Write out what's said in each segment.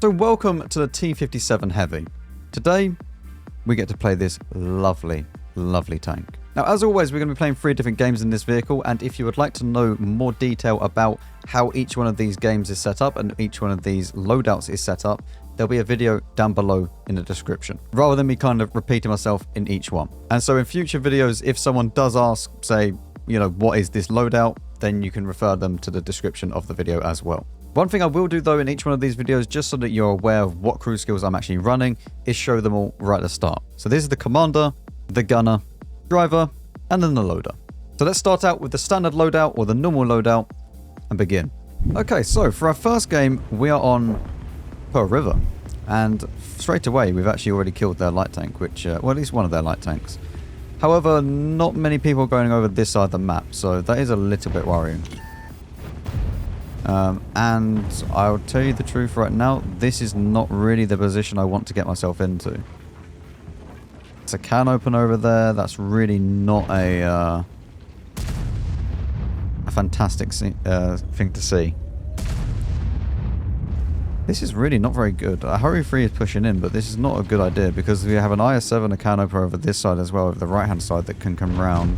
So welcome to the T57 Heavy. Today, we get to play this lovely, lovely tank. Now, as always, we're going to be playing 3 different games in this vehicle, and if you would like to know more detail about how each one of these games is set up and each one of these loadouts is set up, there'll be a video down below in the description, rather than me kind of repeating myself in each one. And so in future videos, if someone does ask, say, you know, what is this loadout, then you can refer them to the description of the video as well. One thing I will do though in each one of these videos, just so that you're aware of what crew skills I'm actually running, is show them all right at the start. So this is the commander, the gunner, driver, and then the loader. So let's start out with the standard loadout or the normal loadout and begin. Okay, so for our first game, we are on Pearl River. And straight away, we've actually already killed their light tank, which, well, at least one of their light tanks. However, not many people are going over this side of the map, so that is a little bit worrying. And I'll tell you the truth right now, this is not really the position I want to get myself into. It's a can opener over there. That's really not a fantastic thing to see. This is really not very good. A hurry free is pushing in, but this is not a good idea because we have an IS-7, a can opener over this side as well, over the right-hand side that can come round.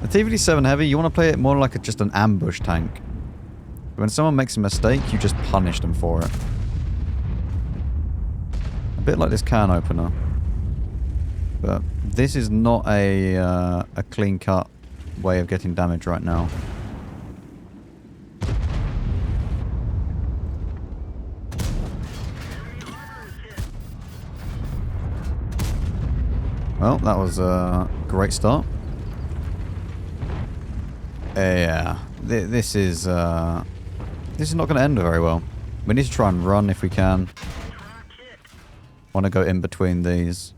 The T57 Heavy, you want to play it more like just an ambush tank. When someone makes a mistake, you just punish them for it. A bit like this can opener. But this is not a clean-cut way of getting damage right now. Well, that was a great start. Yeah, this is not going to end very well. We need to try and run if we can. Want to go in between these.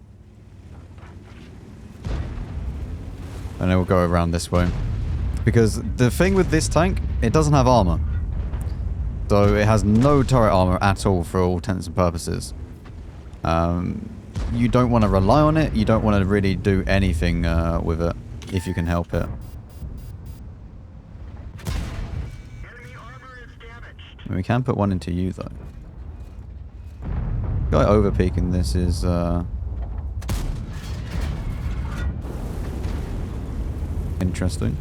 And then we'll go around this way. Because the thing with this tank, it doesn't have armor. So it has no turret armor at all for all intents and purposes. You don't want to rely on it. You don't want to really do anything with it if you can help it. We can put one into you though. Guy over peeking this is interesting.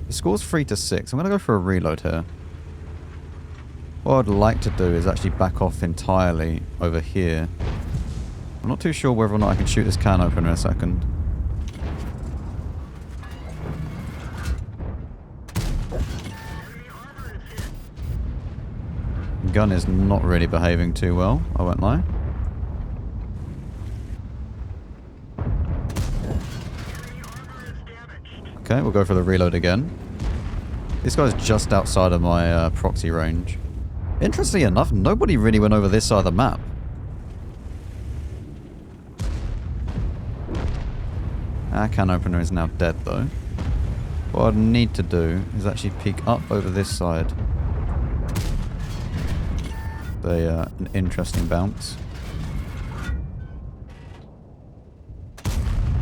The score's 3-6. I'm gonna go for a reload here. What I'd like to do is actually back off entirely over here. I'm not too sure whether or not I can shoot this can opener in a second. Gun is not really behaving too well, I won't lie. Okay, we'll go for the reload again. This guy's just outside of my proxy range. Interestingly enough, nobody really went over this side of the map. Our can opener is now dead though. What I need to do is actually peek up over this side. An interesting bounce.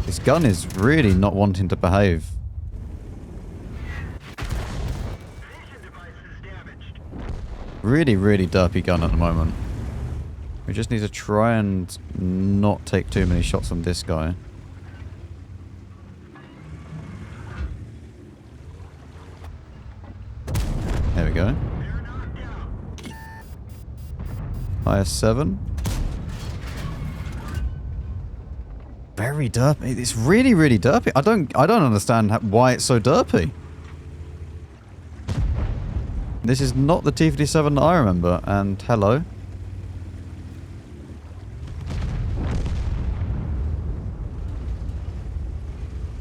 This gun is really not wanting to behave. Really, really derpy gun at the moment. We just need to try and not take too many shots on this guy. There we go. IS-7. Very derpy. It's really, really derpy. I don't understand why it's so derpy. This is not the T57 that I remember. And hello.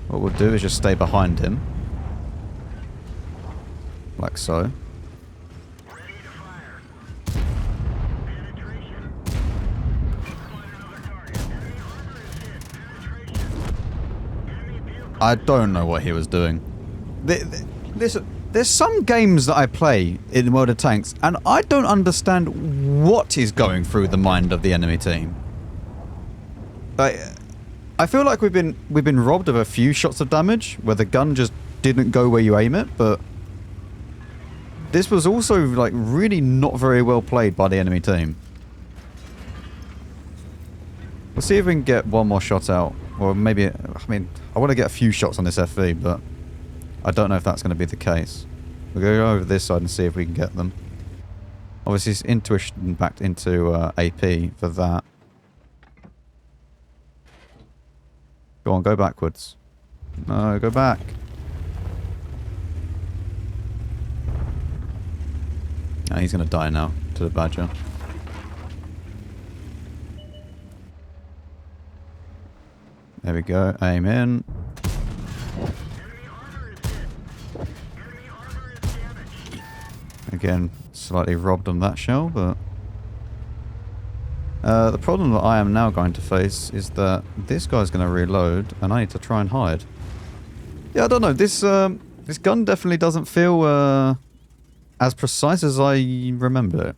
What we'll do is just stay behind him. Like so. I don't know what he was doing. Listen, there's some games that I play in the World of Tanks, and I don't understand what is going through the mind of the enemy team. I feel like we've been robbed of a few shots of damage, where the gun just didn't go where you aim it, but This was also, like, really not very well played by the enemy team. We'll see if we can get one more shot out. Or maybe, I mean, I want to get a few shots on this FV, but I don't know if that's going to be the case. We'll go over this side and see if we can get them. Obviously, it's intuition backed into AP for that. Go on, go backwards. No, go back. Oh, he's going to die now to the Badger. There we go. Aim in. Again, slightly robbed on that shell, but... the problem that I am now going to face is that this guy's going to reload, and I need to try and hide. Yeah, I don't know. This gun definitely doesn't feel as precise as I remember it.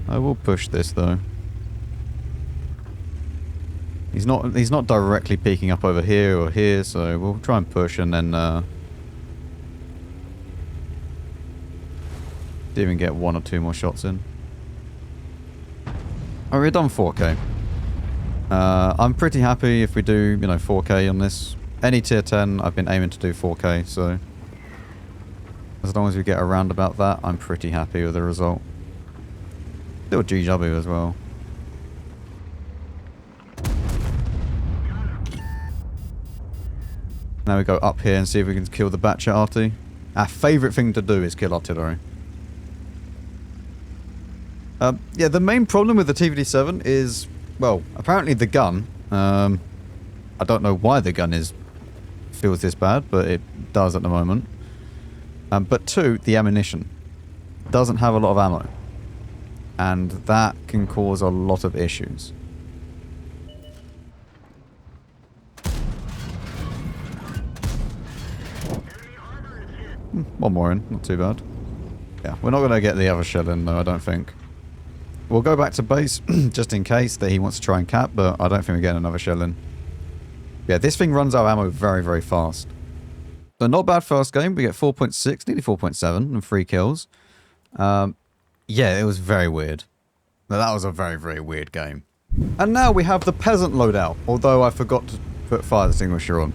I will push this though. He's not directly peeking up over here or here, so we'll try and push and then even get one or two more shots in. Oh, we've done 4K. I'm pretty happy if we do, you know, 4K on this. Any tier 10, I've been aiming to do 4K, so as long as we get around about that, I'm pretty happy with the result. Still GW as well. Now we go up here and see if we can kill the Batcher arty. Our favourite thing to do is kill artillery. Yeah, the main problem with the T57 is, well, apparently the gun. I don't know why the gun feels this bad, but it does at the moment. But two, the ammunition. Doesn't have a lot of ammo. And that can cause a lot of issues. One more in, not too bad. Yeah, we're not going to get the other shell in though, I don't think. We'll go back to base, just in case that he wants to try and cap, but I don't think we're getting another shell in. Yeah, this thing runs out of ammo very, very fast. So not bad first game, we get 4.6, nearly 4.7, and 3 kills. Yeah, it was very weird. Now, that was a very, very weird game. And now we have the Peasant loadout, although I forgot to put fire extinguisher on.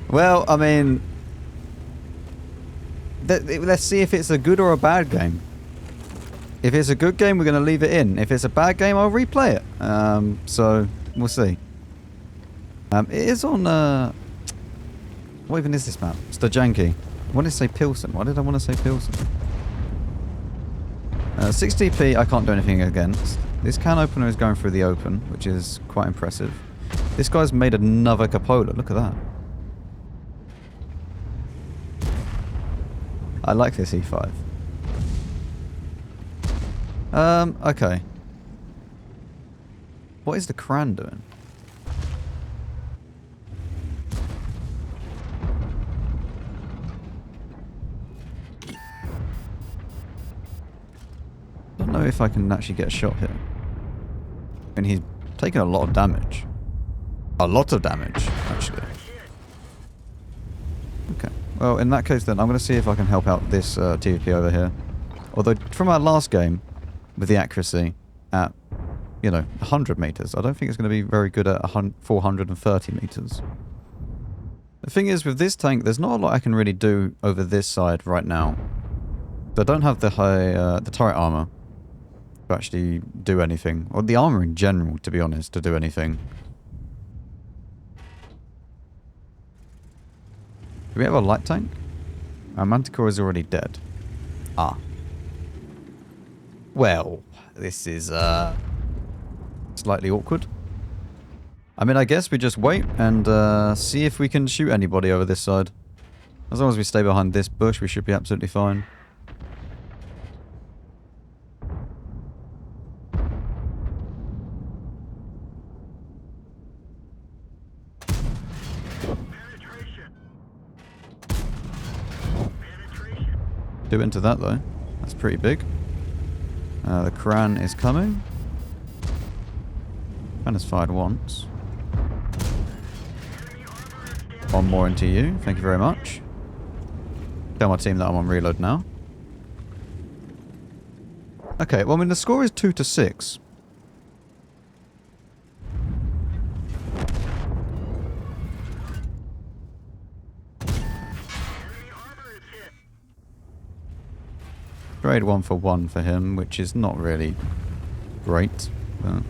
Well, I mean... let's see if it's a good or a bad game. If it's a good game, we're going to leave it in. If it's a bad game, I'll replay it. So, we'll see. It is on... what even is this map? Studzianki. I wanted to say Peasant. Why did I want to say Peasant? 60p I can't do anything against. This can opener is going through the open, which is quite impressive. This guy's made another cupola. Look at that. I like this E5. Okay. What is the Kran doing? I don't know if I can actually get a shot here. And he's taking a lot of damage. A lot of damage, actually. Okay. Well, in that case then, I'm going to see if I can help out this TVP over here. Although, from our last game, with the accuracy at, you know, 100 meters, I don't think it's going to be very good at 430 meters. The thing is, with this tank, there's not a lot I can really do over this side right now. I don't have the high, the turret armor to actually do anything. Or the armor in general, to be honest, to do anything. Do we have a light tank? Our Manticore is already dead. Ah. Well, this is slightly awkward. I mean, I guess we just wait and see if we can shoot anybody over this side. As long as we stay behind this bush, we should be absolutely fine. Do into that though. That's pretty big. The Kran is coming. And has fired once. One more into you. Thank you very much. Tell my team that I'm on reload now. Okay, well, I mean, the score is 2-6. Trade 1 for 1 for him, which is not really great. But...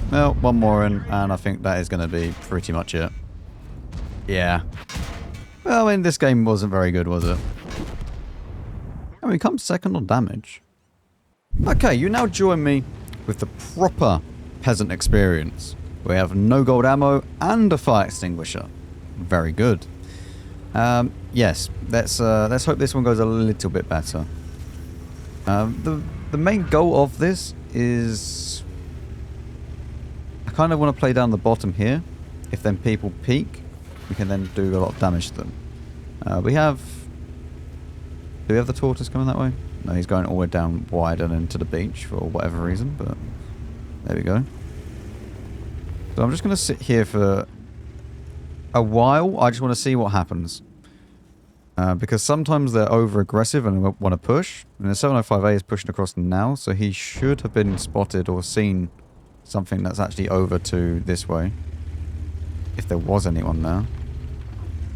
well, one more in, and I think that is going to be pretty much it. Yeah. Well, I mean, this game wasn't very good, was it? And we come second on damage. Okay, you now join me with the proper Peasant experience. We have no gold ammo and a fire extinguisher. Very good. Yes, let's hope this one goes a little bit better. The main goal of this is... I kind of want to play down the bottom here. If then people peek, we can then do a lot of damage to them. Do we have the tortoise coming that way? No, he's going all the way down wide and into the beach for whatever reason, but there we go. So I'm just going to sit here for a while. I just want to see what happens. Because sometimes they're over-aggressive and want to push. And the 705A is pushing across now, so he should have been spotted or seen something that's actually over to this way. If there was anyone there.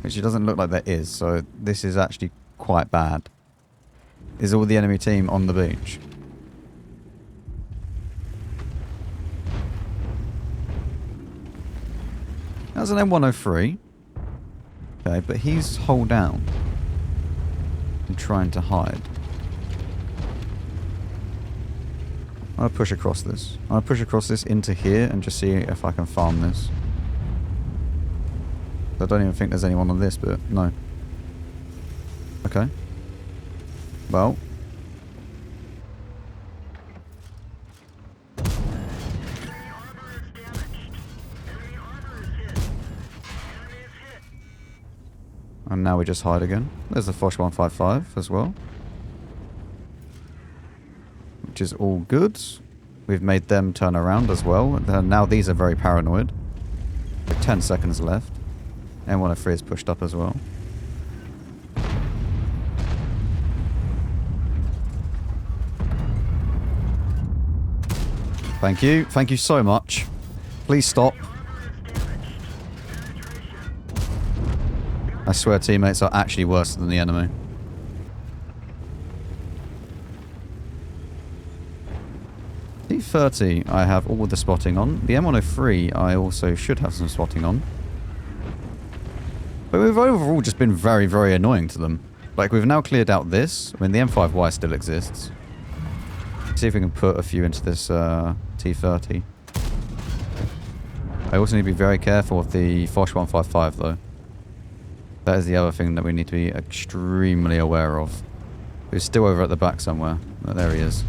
Which it doesn't look like there is, so this is actually quite bad. Is all the enemy team on the beach? That's an M103. Okay, but he's hull down. And trying to hide. I'm going to push across this. I'm going to push across this into here and just see if I can farm this. I don't even think there's anyone on this, but no. Okay. Well. And now we just hide again. There's the Foch 155 as well. Which is all good. We've made them turn around as well. Now these are very paranoid. With 10 seconds left. M103 is pushed up as well. Thank you. Thank you so much. Please stop. I swear teammates are actually worse than the enemy. T30 I have all the spotting on. The M103 I also should have some spotting on. But we've overall just been very, very annoying to them. Like, we've now cleared out this. I mean, the M5Y still exists. Let's see if we can put a few into this T30. I also need to be very careful of the Foch 155 though. That is the other thing that we need to be extremely aware of. He's still over at the back somewhere. Oh, there he is.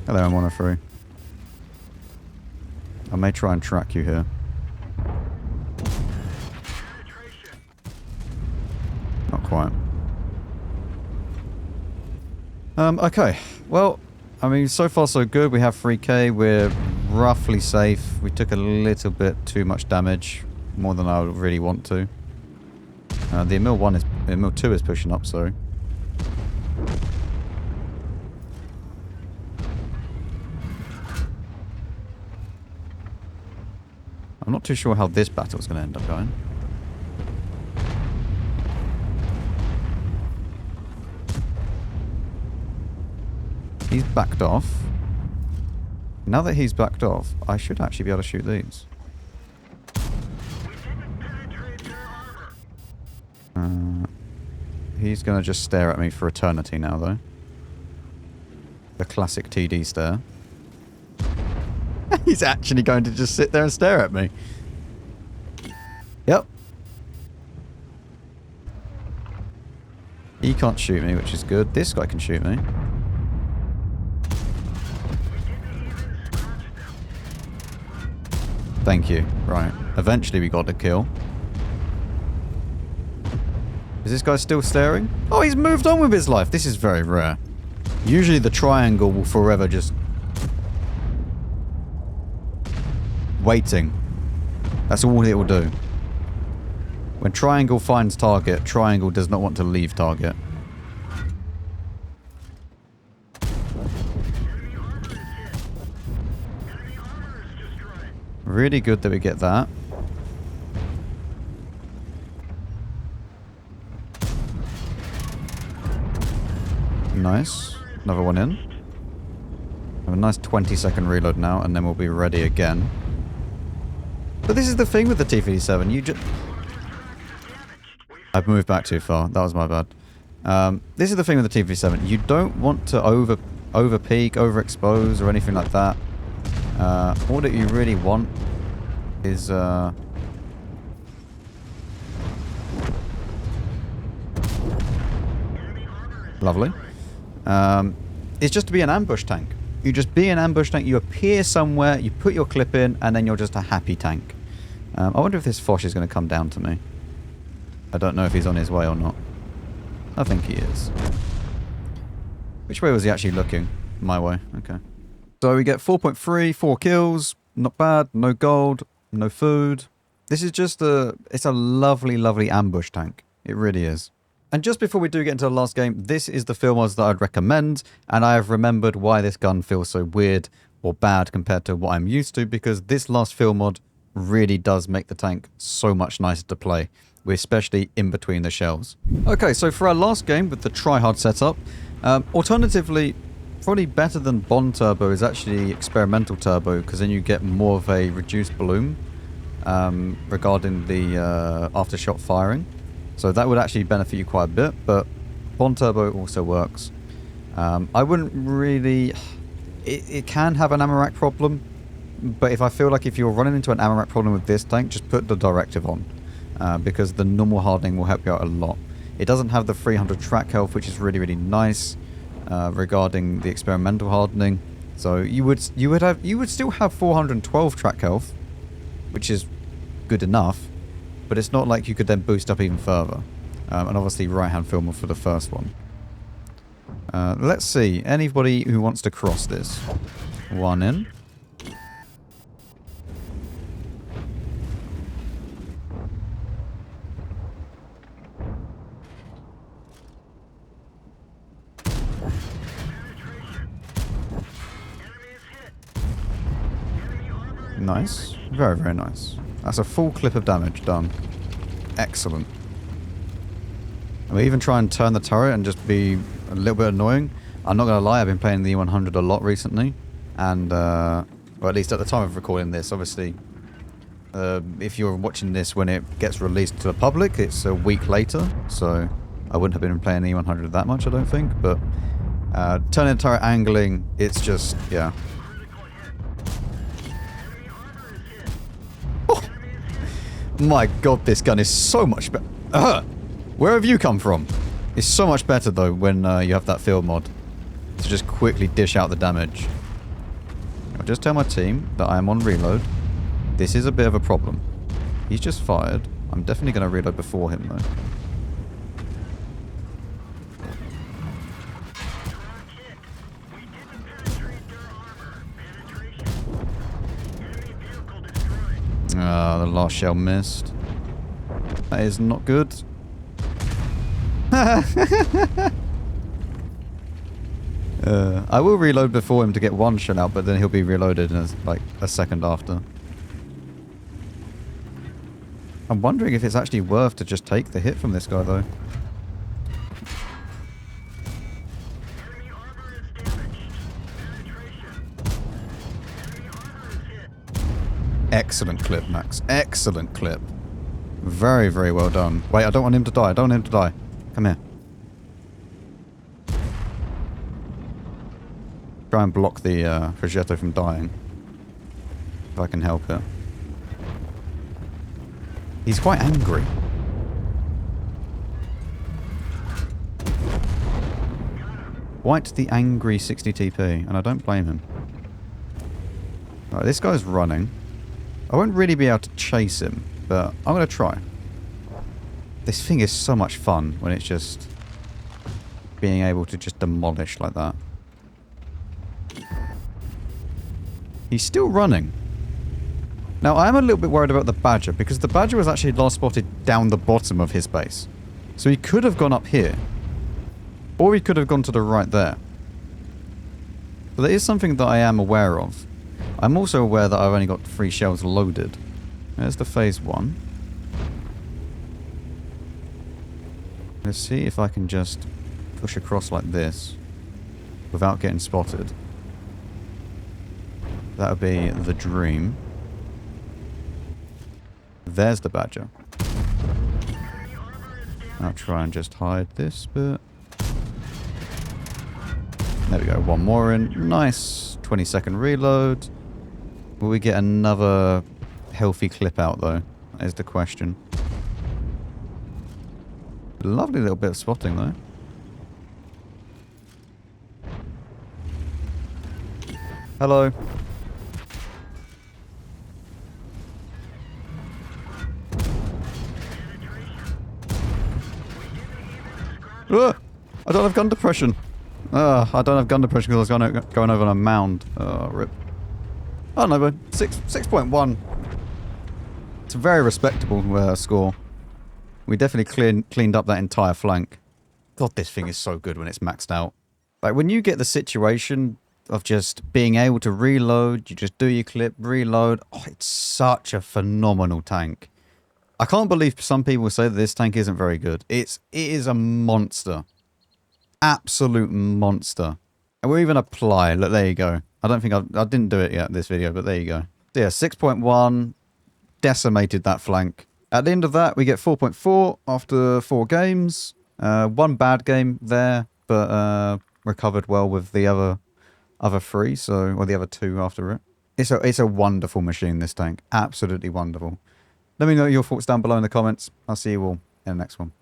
Hello, M103. I may try and track you here. Not quite. Okay. Well, I mean, so far so good. We have 3k. We're roughly safe. We took a little bit too much damage. More than I would really want to. The Emil 2 is pushing up, sorry. I'm not too sure how this battle is going to end up going. He's backed off. Now that he's backed off, I should actually be able to shoot these. He's going to just stare at me for eternity now, though. The classic TD stare. He's actually going to just sit there and stare at me. Yep. He can't shoot me, which is good. This guy can shoot me. Thank you. Right. Eventually we got the kill. Is this guy still staring? Oh, he's moved on with his life. This is very rare. Usually the triangle will forever just... waiting. That's all it will do. When triangle finds target, triangle does not want to leave target. Really good that we get that. Nice. Another one in. Have a nice 20-second reload now, and then we'll be ready again. But this is the thing with the T57. You just... I've moved back too far. That was my bad. This is the thing with the T57. You don't want to over-peak, overexpose, or anything like that. All that you really want is... lovely. It's just to be an ambush tank. You just be an ambush tank, you appear somewhere, you put your clip in, and then you're just a happy tank. I wonder if this Foch is going to come down to me. I don't know if he's on his way or not. I think he is. Which way was he actually looking? My way. Okay. So we get 4.3, 4 kills. Not bad. No gold. No food. This is just a... It's a lovely, lovely ambush tank. It really is. And just before we do get into the last game, this is the field mods that I'd recommend, and I have remembered why this gun feels so weird or bad compared to what I'm used to, because this last field mod really does make the tank so much nicer to play, especially in between the shells. Okay, so for our last game with the tryhard setup, alternatively, probably better than Bond Turbo is actually Experimental Turbo, because then you get more of a reduced bloom regarding the aftershock firing. So that would actually benefit you quite a bit, but Bond Turbo also works. I wouldn't really... It can have an ammo rack problem, but if I feel like if you're running into an ammo rack problem with this tank, just put the directive on, because the normal hardening will help you out a lot. It doesn't have the 300 track health, which is really, really nice regarding the experimental hardening. So you would still have 412 track health, which is good enough. But it's not like you could then boost up even further. And obviously right-hand filmer for the first one. Let's see. Anybody who wants to cross this. One in. Nice. Very, very nice. That's a full clip of damage done. Excellent. And we even try and turn the turret and just be a little bit annoying. I'm not going to lie, I've been playing the E100 a lot recently. And, well, at least at the time of recording this, obviously, if you're watching this when it gets released to the public, it's a week later. So I wouldn't have been playing the E100 that much, I don't think. But turning the turret angling, it's just, yeah. My god, this gun is so much better. Where have you come from? It's so much better, though, when you have that field mod. To just quickly dish out the damage. I'll just tell my team that I am on reload. This is a bit of a problem. He's just fired. I'm definitely going to reload before him, though. The last shell missed. That is not good. I will reload before him to get one shell out, but then he'll be reloaded in like a second after. I'm wondering if it's actually worth to just take the hit from this guy, though. Excellent clip, Max. Excellent clip. Very, very well done. Wait, I don't want him to die. I don't want him to die. Come here. Try and block the Progetto from dying. If I can help it. He's quite angry. Quite the angry 60 TP, and I don't blame him. Right, this guy's running. I won't really be able to chase him, but I'm going to try. This thing is so much fun when it's just being able to just demolish like that. He's still running. Now, I am a little bit worried about the Badger, because the Badger was actually last spotted down the bottom of his base. So he could have gone up here. Or he could have gone to the right there. But there is something that I am aware of. I'm also aware that I've only got 3 shells loaded. There's the phase 1. Let's see if I can just push across like this without getting spotted. That would be the dream. There's the Badger. I'll try and just hide this bit. There we go, one more in. Nice. 20-second reload. Will we get another healthy clip out though? That is the question. Lovely little bit of spotting though. Hello. I don't have gun depression. I don't have gun depression because I was going over on a mound. Rip. I don't know, but 6.1. It's a very respectable score. We definitely cleaned up that entire flank. God, this thing is so good when it's maxed out. Like, when you get the situation of just being able to reload, you just do your clip, reload. Oh, it's such a phenomenal tank. I can't believe some people say that this tank isn't very good. It is a monster. Absolute monster. And we'll even apply. Look, there you go. I don't think I didn't do it yet this video, but there you go. So yeah, 6.1 decimated that flank. At the end of that, we get 4.4 after 4 games. 1 bad game there, but recovered well with the other 3, so, or the other 2 after it. It's a wonderful machine, this tank. Absolutely wonderful. Let me know your thoughts down below in the comments. I'll see you all in the next one.